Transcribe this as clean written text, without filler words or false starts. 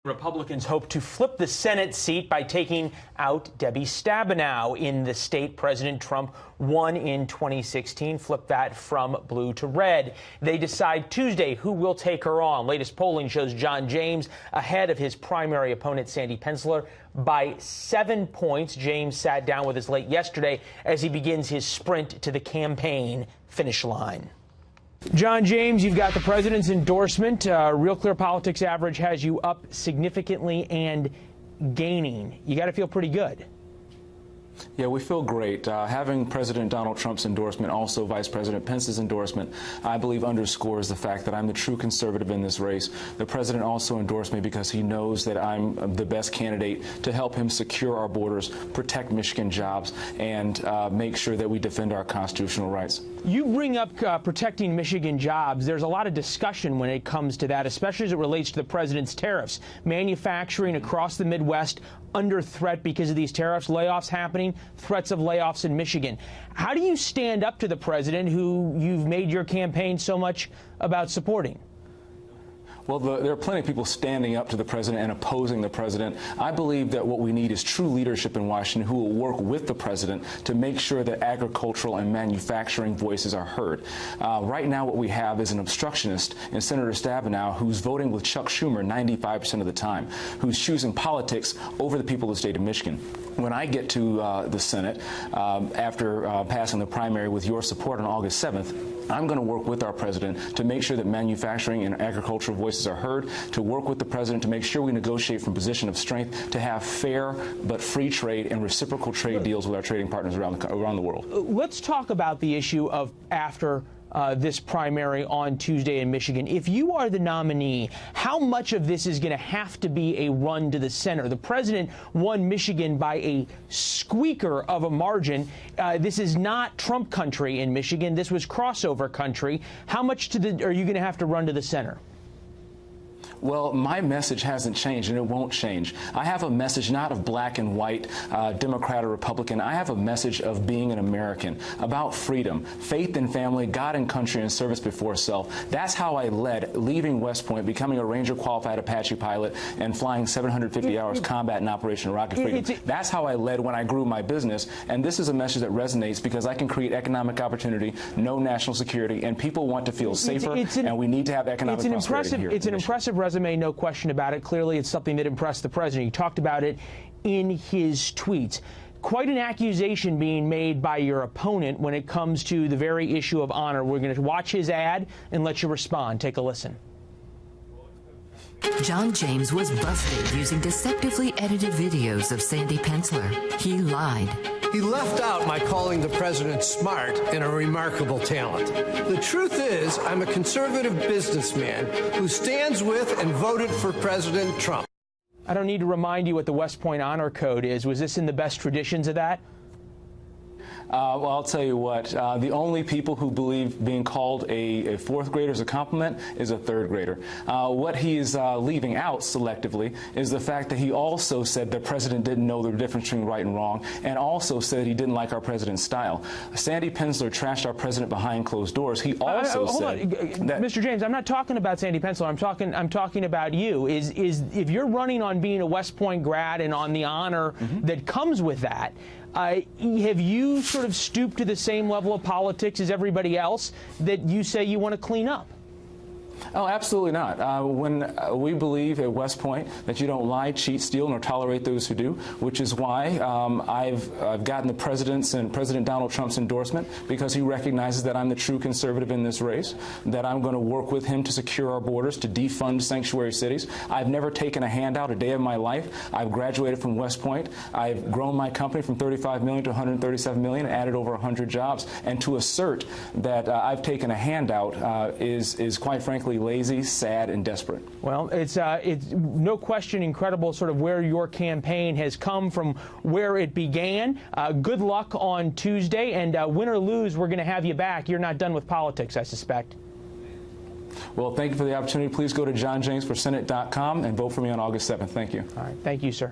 Republicans hope to flip the Senate seat by taking out Debbie Stabenow in the state President Trump won in 2016. Flip that from blue to red. They decide Tuesday who will take her on. Latest polling shows John James ahead of his primary opponent, Sandy Pencilor, by 7 points. James sat down with us late yesterday as he begins his sprint to the campaign finish line. John James, you've got the president's endorsement. Real Clear Politics average has you up significantly and gaining. You got to feel pretty good. Yeah, we feel great. Having President Donald Trump's endorsement, also Vice President Pence's endorsement, I believe underscores the fact that I'm the true conservative in this race. The president also endorsed me because he knows that I'm the best candidate to help him secure our borders, protect Michigan jobs, and make sure that we defend our constitutional rights. You bring up protecting Michigan jobs. There's a lot of discussion when it comes to that, especially as it relates to the president's tariffs. Manufacturing across the Midwest under threat because of these tariffs, layoffs happening, threats of layoffs in Michigan. How do you stand up to the president, who you've made your campaign so much about supporting? Well, there are plenty of people standing up to the president and opposing the president. I believe that what we need is true leadership in Washington who will work with the president to make sure that agricultural and manufacturing voices are heard. Right now, what we have is an obstructionist in Senator Stabenow who's voting with Chuck Schumer 95% of the time, who's choosing politics over the people of the state of Michigan. When I get to the Senate, after passing the primary with your support on August 7th, I'm going to work with our president to make sure that manufacturing and agricultural voices are heard, to work with the president to make sure we negotiate from a position of strength, to have fair but free trade and reciprocal trade deals with our trading partners around the world. Let's talk about the issue of after this primary on Tuesday in Michigan. If you are the nominee, how much of this is going to have to be a run to the center? The president won Michigan by a squeaker of a margin. This is not Trump country in Michigan. This was crossover country. How much are you going to have to run to the center? Well, my message hasn't changed, and it won't change. I have a message not of black and white, Democrat or Republican. I have a message of being an American, about freedom, faith in family, God and country, and service before self. That's how I led, leaving West Point, becoming a Ranger-qualified Apache pilot, and flying 750 hours combat in Operation Rocket Freedom. That's how I led when I grew my business, and this is a message that resonates because I can create economic opportunity, no national security, and people want to feel safer, and we need to have economic prosperity here. It's an impressive resume, no question about it. Clearly, it's something that impressed the president. He talked about it in his tweets. Quite an accusation being made by your opponent when it comes to the very issue of honor. We're going to watch his ad and let you respond. Take a listen. John James was busted using deceptively edited videos of Sandy Pencilor. He lied. He left out my calling the president smart and a remarkable talent. The truth is, I'm a conservative businessman who stands with and voted for President Trump. I don't need to remind you what the West Point Honor Code is. Was this in the best traditions of that? Well, I'll tell you what, the only people who believe being called a fourth grader is a compliment is a third grader. What he's leaving out selectively is the fact that he also said the president didn't know the difference between right and wrong, and also said he didn't like our president's style. Sandy Pencilor trashed our president behind closed doors. He also said that, Mr. James, I'm not talking about Sandy Pencilor. I'm talking about you. Is if you're running on being a West Point grad and on the honor that comes with that, have you sort of stooped to the same level of politics as everybody else that you say you want to clean up? Oh, absolutely not. When we believe at West Point that you don't lie, cheat, steal, nor tolerate those who do, which is why I've gotten the president's and President Donald Trump's endorsement, because he recognizes that I'm the true conservative in this race, that I'm going to work with him to secure our borders, to defund sanctuary cities. I've never taken a handout a day of my life. I've graduated from West Point. I've grown my company from 35 million to 137 million, added over 100 jobs. And to assert that I've taken a handout is quite frankly lazy, sad, and desperate. Well, it's no question incredible sort of where your campaign has come from where it began. Good luck on Tuesday, and win or lose, we're going to have you back. You're not done with politics, I suspect. Well, thank you for the opportunity. Please go to johnjamesforsenate.com and vote for me on August 7th. Thank you. All right. Thank you, sir.